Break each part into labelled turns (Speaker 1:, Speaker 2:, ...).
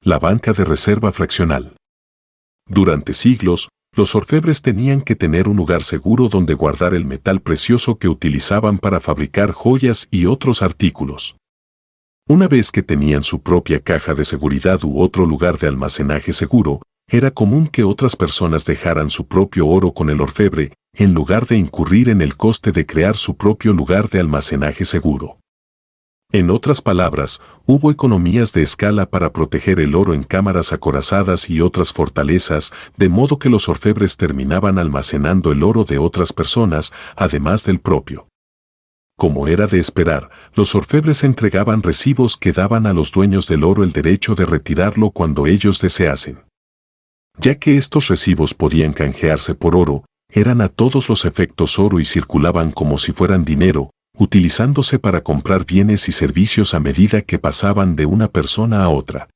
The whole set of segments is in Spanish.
Speaker 1: La banca de reserva fraccional. Durante siglos, los orfebres tenían que tener un lugar seguro donde guardar el metal precioso que utilizaban para fabricar joyas y otros artículos. Una vez que tenían su propia caja de seguridad u otro lugar de almacenaje seguro, era común que otras personas dejaran su propio oro con el orfebre, en lugar de incurrir en el coste de crear su propio lugar de almacenaje seguro. En otras palabras, hubo economías de escala para proteger el oro en cámaras acorazadas y otras fortalezas, de modo que los orfebres terminaban almacenando el oro de otras personas, además del propio. Como era de esperar, los orfebres entregaban recibos que daban a los dueños del oro el derecho de retirarlo cuando ellos deseasen. Ya que estos recibos podían canjearse por oro, eran a todos los efectos oro y circulaban como si fueran dinero, utilizándose para comprar bienes y servicios a medida que pasaban de una persona a otra.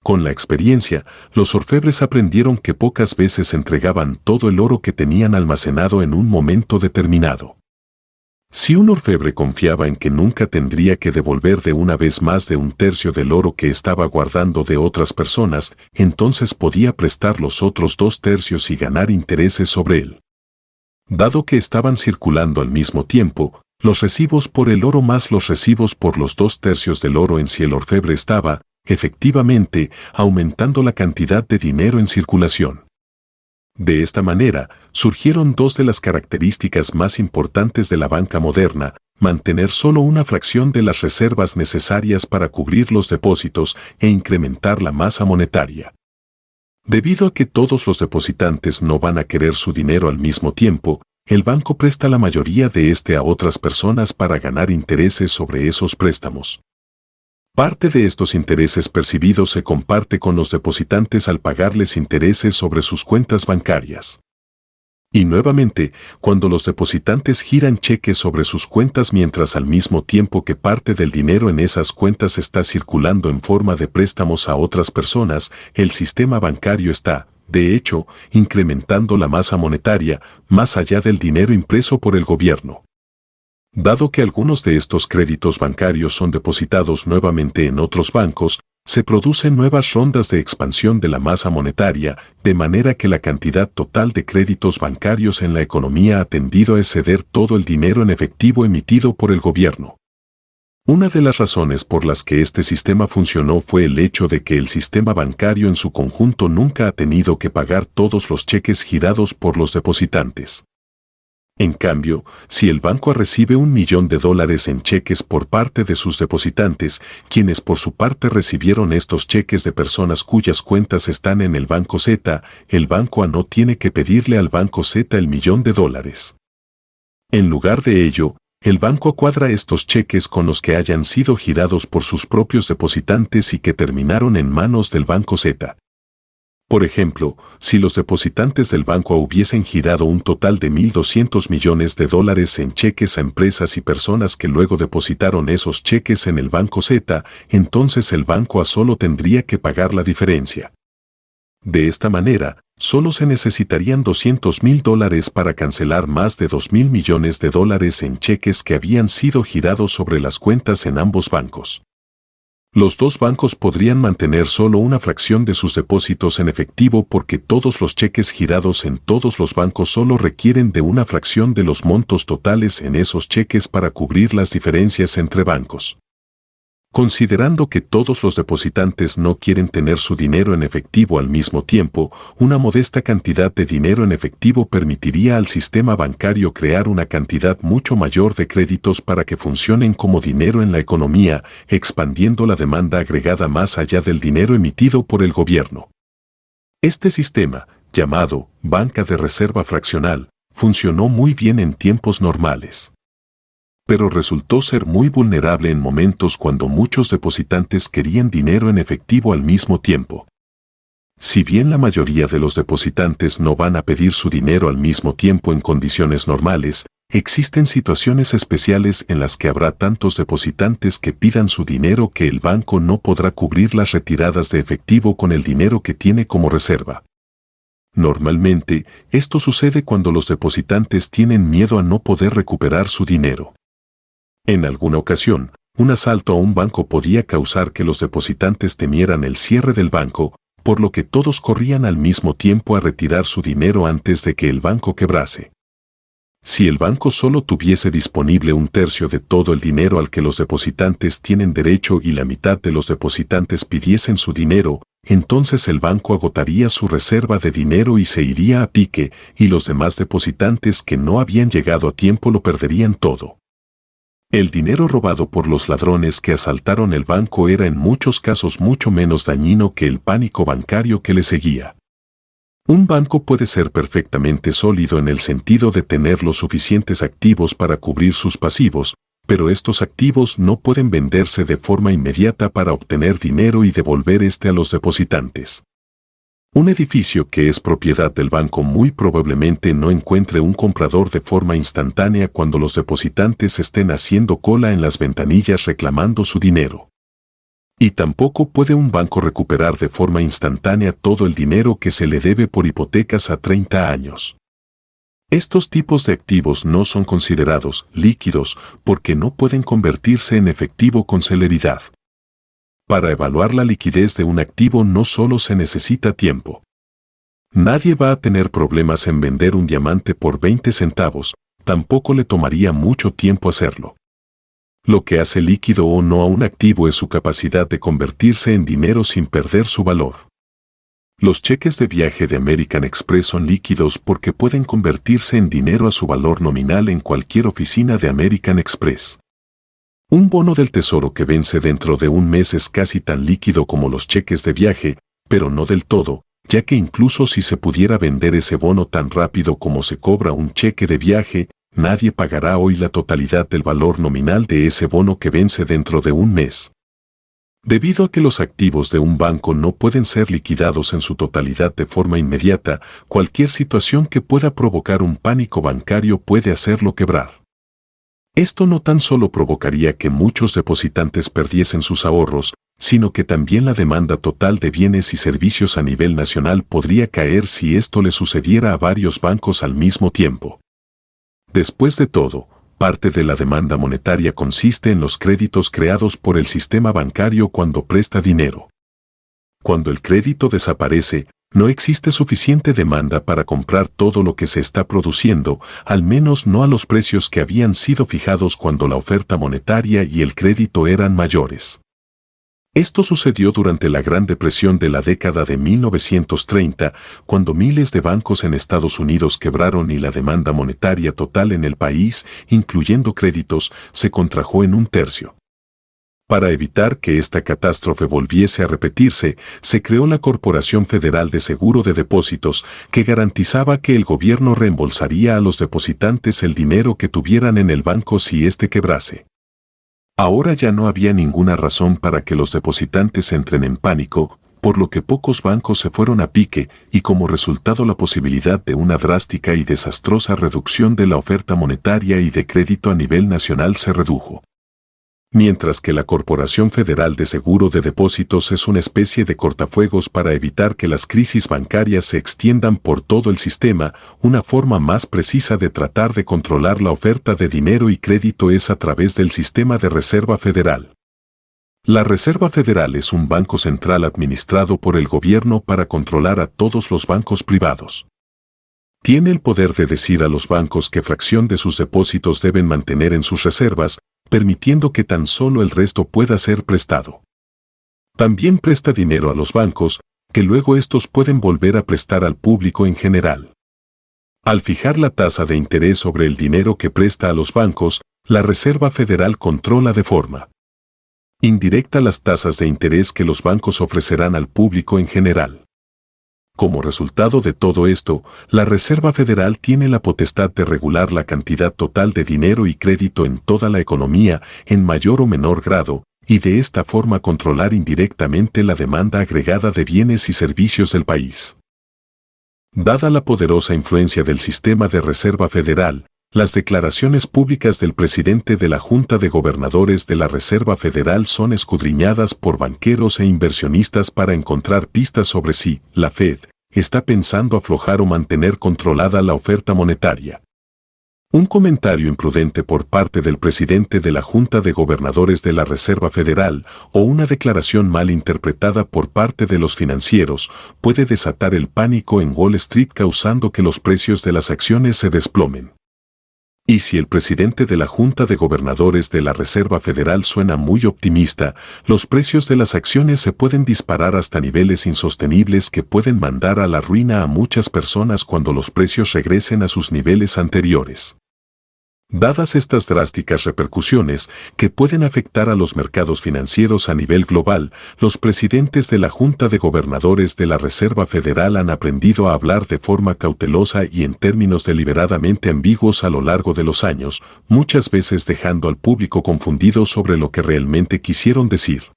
Speaker 1: Con la experiencia, los orfebres aprendieron que pocas veces entregaban todo el oro que tenían almacenado en un momento determinado. Si un orfebre confiaba en que nunca tendría que devolver de una vez más de un tercio del oro que estaba guardando de otras personas, entonces podía prestar los otros 2/3 y ganar intereses sobre él. Dado que estaban circulando al mismo tiempo, los recibos por el oro más los recibos por los 2/3 del oro en si el orfebre estaba, efectivamente, aumentando la cantidad de dinero en circulación. De esta manera, surgieron dos de las características más importantes de la banca moderna: mantener solo una fracción de las reservas necesarias para cubrir los depósitos e incrementar la masa monetaria. Debido a que todos los depositantes no van a querer su dinero al mismo tiempo, el banco presta la mayoría de este a otras personas para ganar intereses sobre esos préstamos. Parte de estos intereses percibidos se comparte con los depositantes al pagarles intereses sobre sus cuentas bancarias. Y nuevamente, cuando los depositantes giran cheques sobre sus cuentas mientras al mismo tiempo que parte del dinero en esas cuentas está circulando en forma de préstamos a otras personas, el sistema bancario está, de hecho, incrementando la masa monetaria, más allá del dinero impreso por el gobierno. Dado que algunos de estos créditos bancarios son depositados nuevamente en otros bancos, se producen nuevas rondas de expansión de la masa monetaria, de manera que la cantidad total de créditos bancarios en la economía ha tendido a exceder todo el dinero en efectivo emitido por el gobierno. Una de las razones por las que este sistema funcionó fue el hecho de que el sistema bancario en su conjunto nunca ha tenido que pagar todos los cheques girados por los depositantes. En cambio, si el banco recibe $1 millón en cheques por parte de sus depositantes, quienes por su parte recibieron estos cheques de personas cuyas cuentas están en el banco Z, el banco A no tiene que pedirle al banco Z el $1 millón. En lugar de ello, el banco A cuadra estos cheques con los que hayan sido girados por sus propios depositantes y que terminaron en manos del banco Z. Por ejemplo, si los depositantes del banco A hubiesen girado un total de $1.200 millones en cheques a empresas y personas que luego depositaron esos cheques en el banco Z, entonces el banco A solo tendría que pagar la diferencia. De esta manera, solo se necesitarían $200.000 para cancelar más de $2.000 millones en cheques que habían sido girados sobre las cuentas en ambos bancos. Los dos bancos podrían mantener solo una fracción de sus depósitos en efectivo porque todos los cheques girados en todos los bancos solo requieren de una fracción de los montos totales en esos cheques para cubrir las diferencias entre bancos. Considerando que todos los depositantes no quieren tener su dinero en efectivo al mismo tiempo, una modesta cantidad de dinero en efectivo permitiría al sistema bancario crear una cantidad mucho mayor de créditos para que funcionen como dinero en la economía, expandiendo la demanda agregada más allá del dinero emitido por el gobierno. Este sistema, llamado banca de reserva fraccional, funcionó muy bien en tiempos normales. Pero resultó ser muy vulnerable en momentos cuando muchos depositantes querían dinero en efectivo al mismo tiempo. Si bien la mayoría de los depositantes no van a pedir su dinero al mismo tiempo en condiciones normales, existen situaciones especiales en las que habrá tantos depositantes que pidan su dinero que el banco no podrá cubrir las retiradas de efectivo con el dinero que tiene como reserva. Normalmente, esto sucede cuando los depositantes tienen miedo a no poder recuperar su dinero. En alguna ocasión, un asalto a un banco podía causar que los depositantes temieran el cierre del banco, por lo que todos corrían al mismo tiempo a retirar su dinero antes de que el banco quebrase. Si el banco solo tuviese disponible un tercio de todo el dinero al que los depositantes tienen derecho y la mitad de los depositantes pidiesen su dinero, entonces el banco agotaría su reserva de dinero y se iría a pique, y los demás depositantes que no habían llegado a tiempo lo perderían todo. El dinero robado por los ladrones que asaltaron el banco era en muchos casos mucho menos dañino que el pánico bancario que le seguía. Un banco puede ser perfectamente sólido en el sentido de tener los suficientes activos para cubrir sus pasivos, pero estos activos no pueden venderse de forma inmediata para obtener dinero y devolver este a los depositantes. Un edificio que es propiedad del banco muy probablemente no encuentre un comprador de forma instantánea cuando los depositantes estén haciendo cola en las ventanillas reclamando su dinero. Y tampoco puede un banco recuperar de forma instantánea todo el dinero que se le debe por hipotecas a 30 años. Estos tipos de activos no son considerados líquidos porque no pueden convertirse en efectivo con celeridad. Para evaluar la liquidez de un activo no solo se necesita tiempo. Nadie va a tener problemas en vender un diamante por 20 centavos, tampoco le tomaría mucho tiempo hacerlo. Lo que hace líquido o no a un activo es su capacidad de convertirse en dinero sin perder su valor. Los cheques de viaje de American Express son líquidos porque pueden convertirse en dinero a su valor nominal en cualquier oficina de American Express. Un bono del tesoro que vence dentro de un mes es casi tan líquido como los cheques de viaje, pero no del todo, ya que incluso si se pudiera vender ese bono tan rápido como se cobra un cheque de viaje, nadie pagará hoy la totalidad del valor nominal de ese bono que vence dentro de un mes. Debido a que los activos de un banco no pueden ser liquidados en su totalidad de forma inmediata, cualquier situación que pueda provocar un pánico bancario puede hacerlo quebrar. Esto no tan solo provocaría que muchos depositantes perdiesen sus ahorros, sino que también la demanda total de bienes y servicios a nivel nacional podría caer si esto le sucediera a varios bancos al mismo tiempo. Después de todo, parte de la demanda monetaria consiste en los créditos creados por el sistema bancario cuando presta dinero. Cuando el crédito desaparece, no existe suficiente demanda para comprar todo lo que se está produciendo, al menos no a los precios que habían sido fijados cuando la oferta monetaria y el crédito eran mayores. Esto sucedió durante la Gran Depresión de la década de 1930, cuando miles de bancos en Estados Unidos quebraron y la demanda monetaria total en el país, incluyendo créditos, se contrajo en un tercio. Para evitar que esta catástrofe volviese a repetirse, se creó la Corporación Federal de Seguro de Depósitos, que garantizaba que el gobierno reembolsaría a los depositantes el dinero que tuvieran en el banco si éste quebrase. Ahora ya no había ninguna razón para que los depositantes entren en pánico, por lo que pocos bancos se fueron a pique y como resultado la posibilidad de una drástica y desastrosa reducción de la oferta monetaria y de crédito a nivel nacional se redujo. Mientras que la Corporación Federal de Seguro de Depósitos es una especie de cortafuegos para evitar que las crisis bancarias se extiendan por todo el sistema, una forma más precisa de tratar de controlar la oferta de dinero y crédito es a través del sistema de Reserva Federal. La Reserva Federal es un banco central administrado por el gobierno para controlar a todos los bancos privados. Tiene el poder de decir a los bancos qué fracción de sus depósitos deben mantener en sus reservas, permitiendo que tan solo el resto pueda ser prestado. También presta dinero a los bancos, que luego estos pueden volver a prestar al público en general. Al fijar la tasa de interés sobre el dinero que presta a los bancos, la Reserva Federal controla de forma indirecta las tasas de interés que los bancos ofrecerán al público en general. Como resultado de todo esto, la Reserva Federal tiene la potestad de regular la cantidad total de dinero y crédito en toda la economía en mayor o menor grado, y de esta forma controlar indirectamente la demanda agregada de bienes y servicios del país. Dada la poderosa influencia del sistema de Reserva Federal, las declaraciones públicas del presidente de la Junta de Gobernadores de la Reserva Federal son escudriñadas por banqueros e inversionistas para encontrar pistas sobre si la Fed está pensando aflojar o mantener controlada la oferta monetaria. Un comentario imprudente por parte del presidente de la Junta de Gobernadores de la Reserva Federal o una declaración mal interpretada por parte de los financieros puede desatar el pánico en Wall Street causando que los precios de las acciones se desplomen. Y si el presidente de la Junta de Gobernadores de la Reserva Federal suena muy optimista, los precios de las acciones se pueden disparar hasta niveles insostenibles que pueden mandar a la ruina a muchas personas cuando los precios regresen a sus niveles anteriores. Dadas estas drásticas repercusiones que pueden afectar a los mercados financieros a nivel global, los presidentes de la Junta de Gobernadores de la Reserva Federal han aprendido a hablar de forma cautelosa y en términos deliberadamente ambiguos a lo largo de los años, muchas veces dejando al público confundido sobre lo que realmente quisieron decir.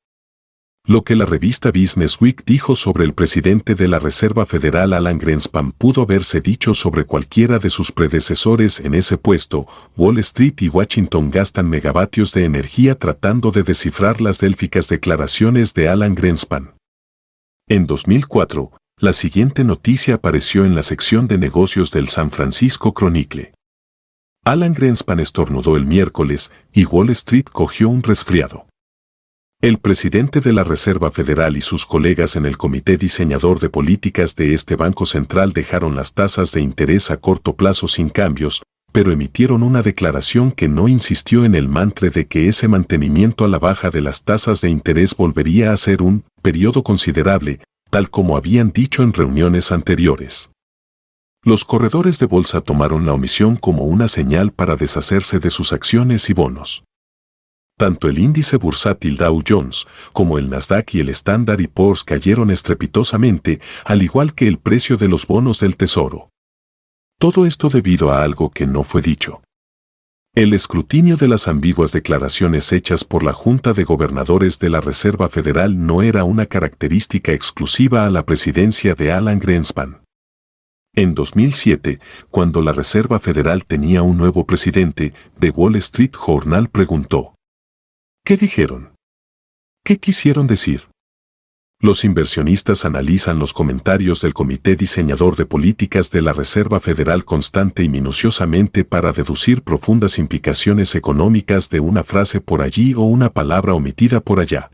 Speaker 1: Lo que la revista Business Week dijo sobre el presidente de la Reserva Federal Alan Greenspan pudo haberse dicho sobre cualquiera de sus predecesores en ese puesto. Wall Street y Washington gastan megavatios de energía tratando de descifrar las délficas declaraciones de Alan Greenspan. En 2004, la siguiente noticia apareció en la sección de negocios del San Francisco Chronicle. Alan Greenspan estornudó el miércoles y Wall Street cogió un resfriado. El presidente de la Reserva Federal y sus colegas en el comité diseñador de políticas de este banco central dejaron las tasas de interés a corto plazo sin cambios, pero emitieron una declaración que no insistió en el mantra de que ese mantenimiento a la baja de las tasas de interés volvería a ser un periodo considerable, tal como habían dicho en reuniones anteriores. Los corredores de bolsa tomaron la omisión como una señal para deshacerse de sus acciones y bonos. Tanto el índice bursátil Dow Jones como el Nasdaq y el Standard & Poor's cayeron estrepitosamente, al igual que el precio de los bonos del Tesoro. Todo esto debido a algo que no fue dicho. El escrutinio de las ambiguas declaraciones hechas por la Junta de Gobernadores de la Reserva Federal no era una característica exclusiva a la presidencia de Alan Greenspan. En 2007, cuando la Reserva Federal tenía un nuevo presidente, The Wall Street Journal preguntó: ¿qué dijeron? ¿Qué quisieron decir? Los inversionistas analizan los comentarios del Comité Diseñador de Políticas de la Reserva Federal constante y minuciosamente para deducir profundas implicaciones económicas de una frase por allí o una palabra omitida por allá.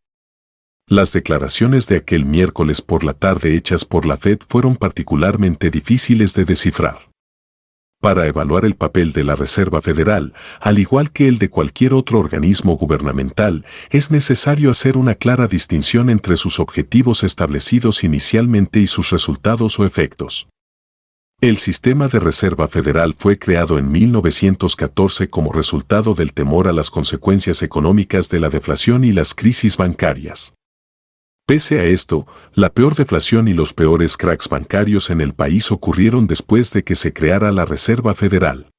Speaker 1: Las declaraciones de aquel miércoles por la tarde hechas por la Fed fueron particularmente difíciles de descifrar. Para evaluar el papel de la Reserva Federal, al igual que el de cualquier otro organismo gubernamental, es necesario hacer una clara distinción entre sus objetivos establecidos inicialmente y sus resultados o efectos. El sistema de Reserva Federal fue creado en 1914 como resultado del temor a las consecuencias económicas de la deflación y las crisis bancarias. Pese a esto, la peor deflación y los peores cracks bancarios en el país ocurrieron después de que se creara la Reserva Federal.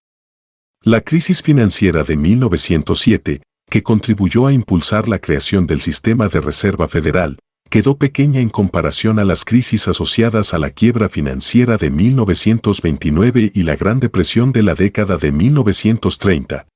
Speaker 1: La crisis financiera de 1907, que contribuyó a impulsar la creación del sistema de Reserva Federal, quedó pequeña en comparación a las crisis asociadas a la quiebra financiera de 1929 y la Gran Depresión de la década de 1930,